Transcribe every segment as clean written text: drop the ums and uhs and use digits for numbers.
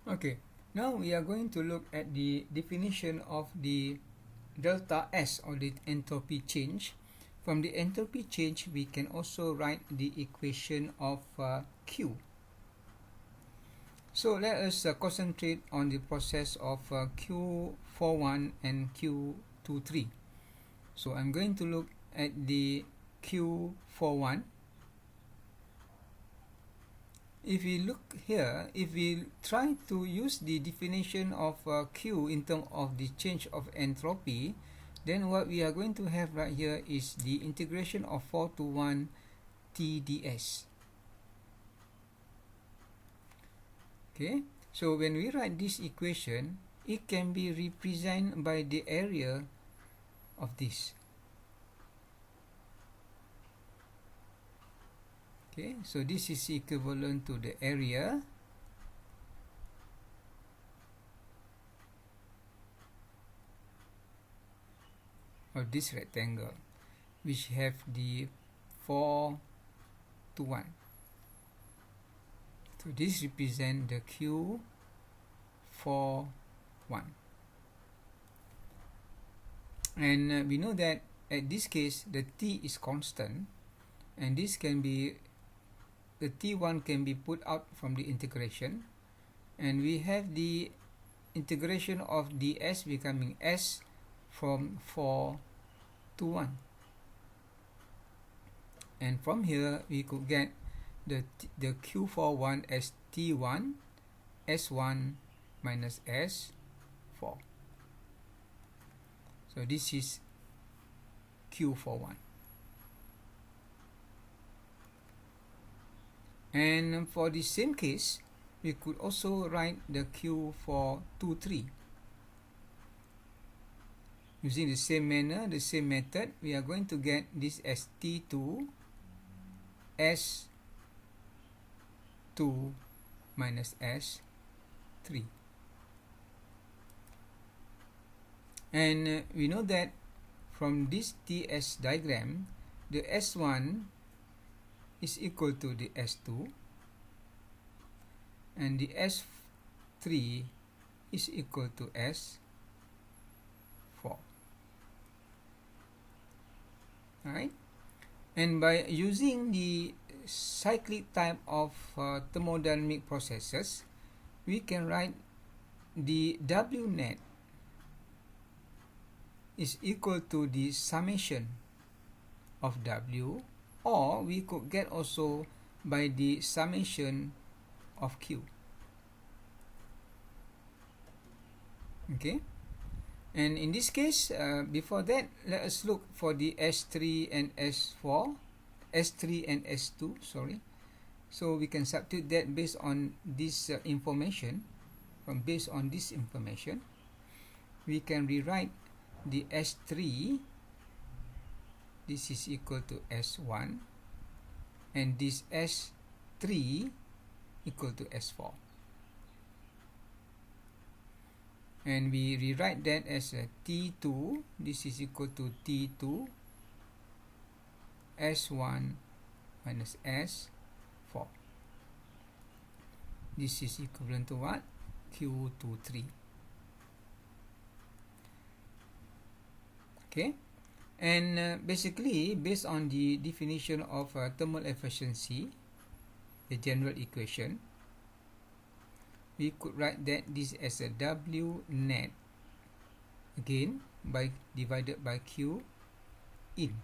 Okay, now we are going to look at the definition of the delta S, or the entropy change. From the entropy change, we can also write the equation of Q. So let us concentrate on the process of Q41 and Q23. So I'm going to look at the Q41. If we look here, if we try to use the definition of Q in terms of the change of entropy, then what we are going to have right here is the integration of 4 to 1 T ds. Okay, so when we write this equation, it can be represented by the area of this. Okay, so this is equivalent to the area of this rectangle, which have the 4 to 1. So this represents the Q41. And we know that at this case, the T is constant, and this can be, the T1 can be put out from the integration, and we have the integration of ds becoming S from 4 to 1. And from here, we could get the Q41 as T1 S1 minus S4. So this is Q41. And for the same case, we could also write the Q423. Using the same manner, the same method, we are going to get this as T2 S2 minus S3. And we know that from this TS diagram, the S1 is equal to the S2, and the S3 is equal to S4. Alright, and by using the cyclic type of thermodynamic processes, we can write the W net is equal to the summation of W, or we could get also by the summation of Q. Okay, and in this case, before that, let us look for the S3 and S4, S3 and S2, sorry. So we can substitute that based on this information. Based on this information, we can rewrite the S3, this is equal to S1, and this S3 equal to S4. And we rewrite that as a T2, this is equal to T2 S1 minus S4. This is equivalent to what? Q23. Okay, and basically based on the definition of thermal efficiency, the general equation, we could write that this as a W net, again divided by Q in.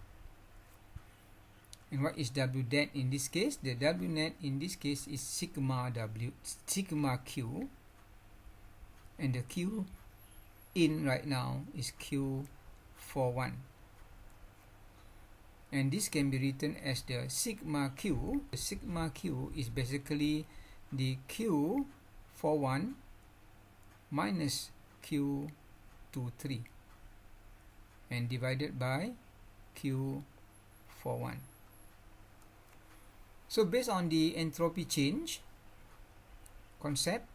And what is W net in this case? The W net in this case is sigma Q, and the Q in right now is Q41. And this can be written as the sigma Q. The sigma Q is basically the Q41 minus Q23 and divided by Q41. So based on the entropy change concept,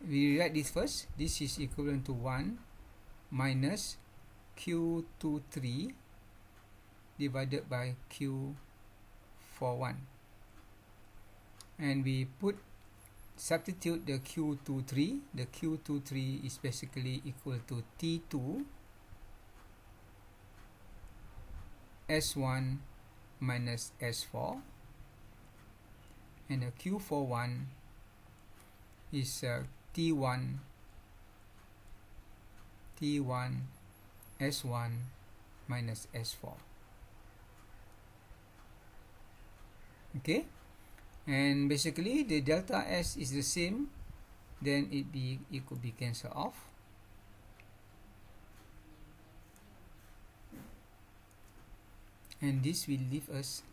we write this first. This is equivalent to 1 minus Q23 divided by Q41. And we put substitute the Q23. The Q23 is basically equal to T2 S1 minus S4, and the Q41 is T1 S1 minus S4. Okay, and basically the delta S is the same, then it could be cancelled off. And this will leave us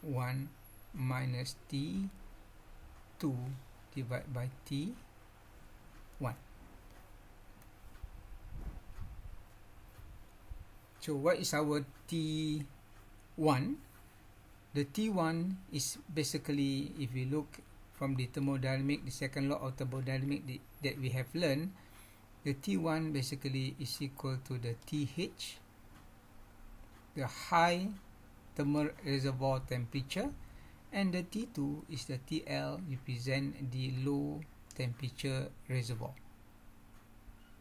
1 minus T2 divided by T1. So what is our T1? The T1 is basically, if we look from the thermodynamic, the second law of thermodynamic that we have learned, the T1 basically is equal to the TH, the high thermal reservoir temperature, and the T2 is the TL, represent the low temperature reservoir.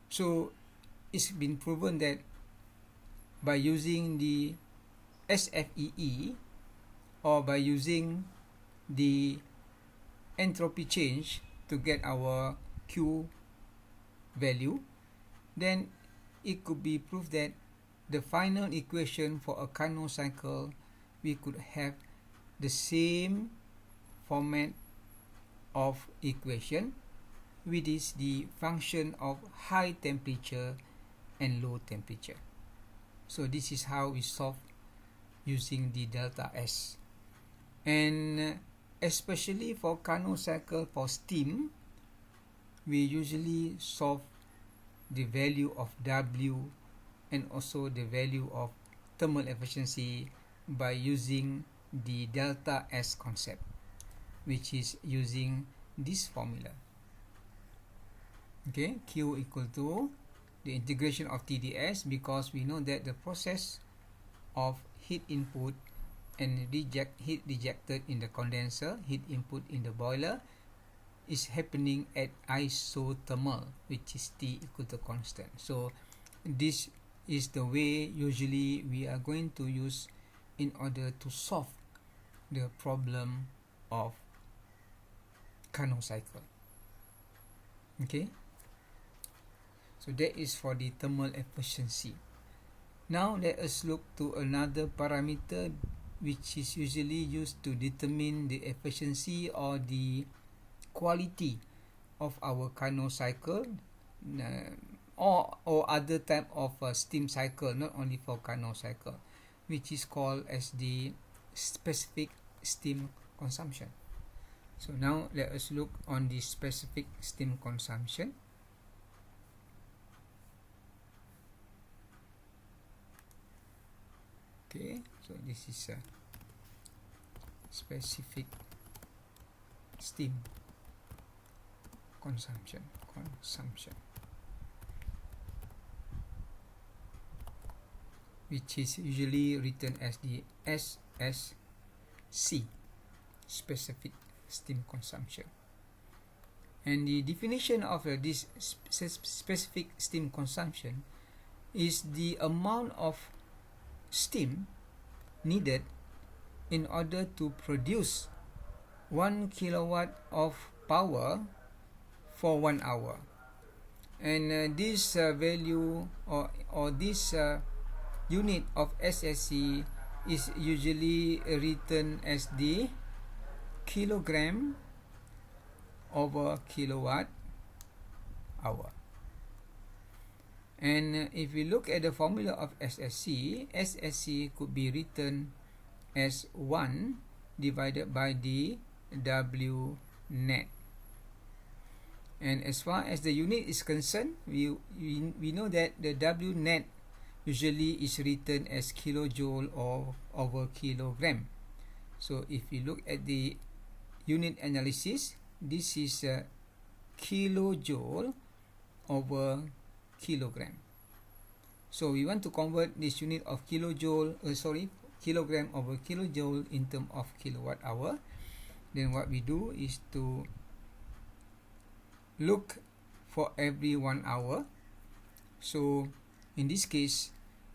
So it's been proven that by using the SFEE, or by using the entropy change to get our Q value, then it could be proved that the final equation for a Carnot cycle, we could have the same format of equation, which is the function of high temperature and low temperature. So this is how we solve using the delta S. And especially for Carnot cycle for steam, we usually solve the value of W and also the value of thermal efficiency by using the delta S concept, which is using this formula. Okay, Q equal to the integration of TdS, because we know that the process of heat input and heat rejected in the condenser, heat input in the boiler, is happening at isothermal, which is T equal to constant. So this is the way usually we are going to use in order to solve the problem of Carnot cycle. Okay, so that is for the thermal efficiency. Now let us look to another parameter which is usually used to determine the efficiency or the quality of our Carnot cycle, or other type of steam cycle, not only for Carnot cycle, which is called as the specific steam consumption. So now let us look on the specific steam consumption. Okay, so this is a specific steam consumption, which is usually written as the SSC, specific steam consumption. And the definition of this specific steam consumption is the amount of steam needed in order to produce 1 kilowatt of power for 1 hour. And this value or this unit of SSC is usually written as the kilogram over kilowatt hour. And if we look at the formula of SSC, SSC could be written as 1 divided by the W net. And as far as the unit is concerned, we know that the W net usually is written as kilojoule or over kilogram. So if you look at the unit analysis, this is kilojoule over kilogram. So we want to convert this unit of kilogram over kilojoule in terms of kilowatt hour. Then what we do is to look for every 1 hour. So in this case,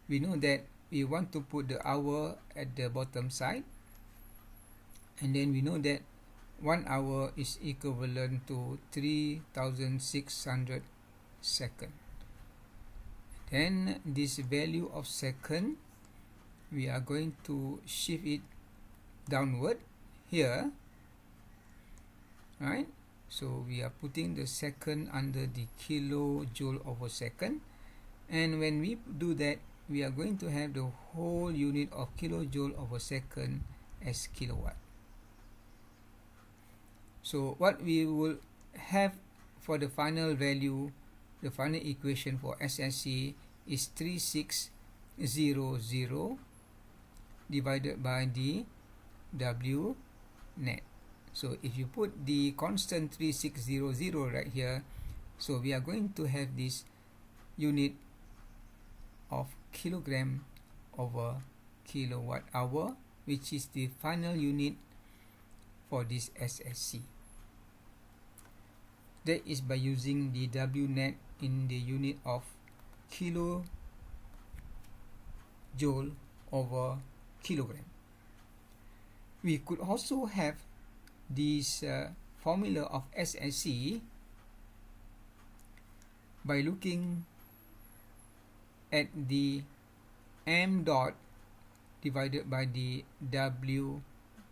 we know that we want to put the hour at the bottom side, and then we know that 1 hour is equivalent to 3600 seconds. Then this value of second, we are going to shift it downward here, right? So we are putting the second under the kilojoule over second, and when we do that, we are going to have the whole unit of kilojoule over second as kilowatt. So what we will have for the final value, the final equation for SSC is 3600 divided by the W net. So if you put the constant 3600 right here, so we are going to have this unit of kilogram over kilowatt hour, which is the final unit for this SSC. That is by using the W net in the unit of kilojoule over kilogram. We could also have this formula of SSC by looking at the m dot divided by the W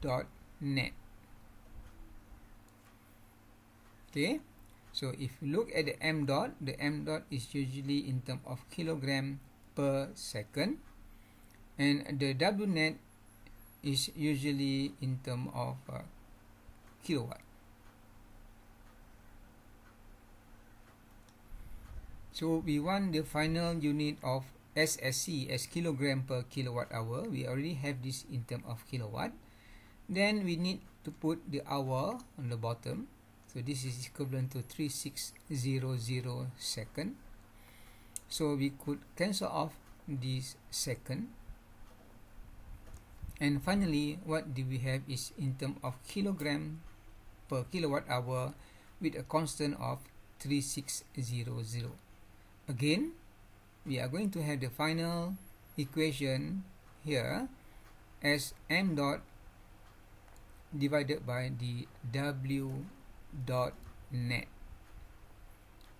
dot net. Okay, so if you look at the m dot is usually in terms of kilogram per second, and the W net is usually in terms of kilowatt. So we want the final unit of SSC as kilogram per kilowatt hour. We already have this in terms of kilowatt. Then we need to put the hour on the bottom. So this is equivalent to 3600 second. So we could cancel off this second. And finally, what do we have is in terms of kilogram per kilowatt hour with a constant of 3600. Again, we are going to have the final equation here as m dot divided by the W dot net.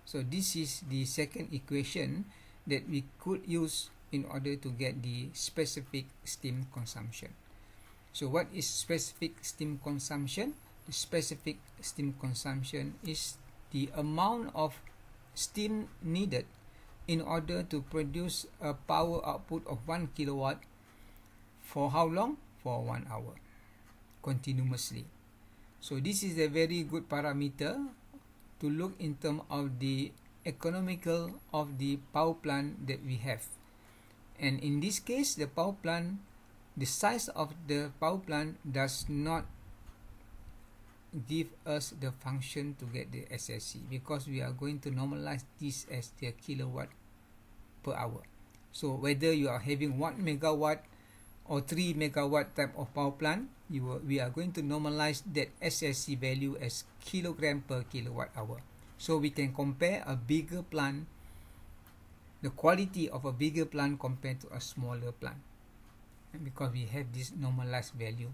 So this is the second equation that we could use in order to get the specific steam consumption. So what is specific steam consumption? The specific steam consumption is the amount of steam needed in order to produce a power output of 1 kilowatt for how long? For 1 hour continuously. So this is a very good parameter to look in terms of the economical of the power plant that we have. And in this case, the power plant, the size of the power plant does not give us the function to get the SSC, because we are going to normalize this as the kilowatt per hour. So whether you are having 1 megawatt or 3 megawatt type of power plant, we are going to normalize that SSC value as kilogram per kilowatt hour. So we can compare a bigger plant, the quality of a bigger plant compared to a smaller plant, because we have this normalized value.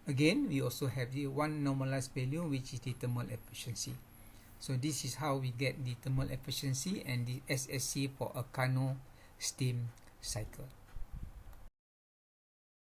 Again, we also have the one normalized value, which is the thermal efficiency. So this is how we get the thermal efficiency and the SSC for a Carnot steam cycle.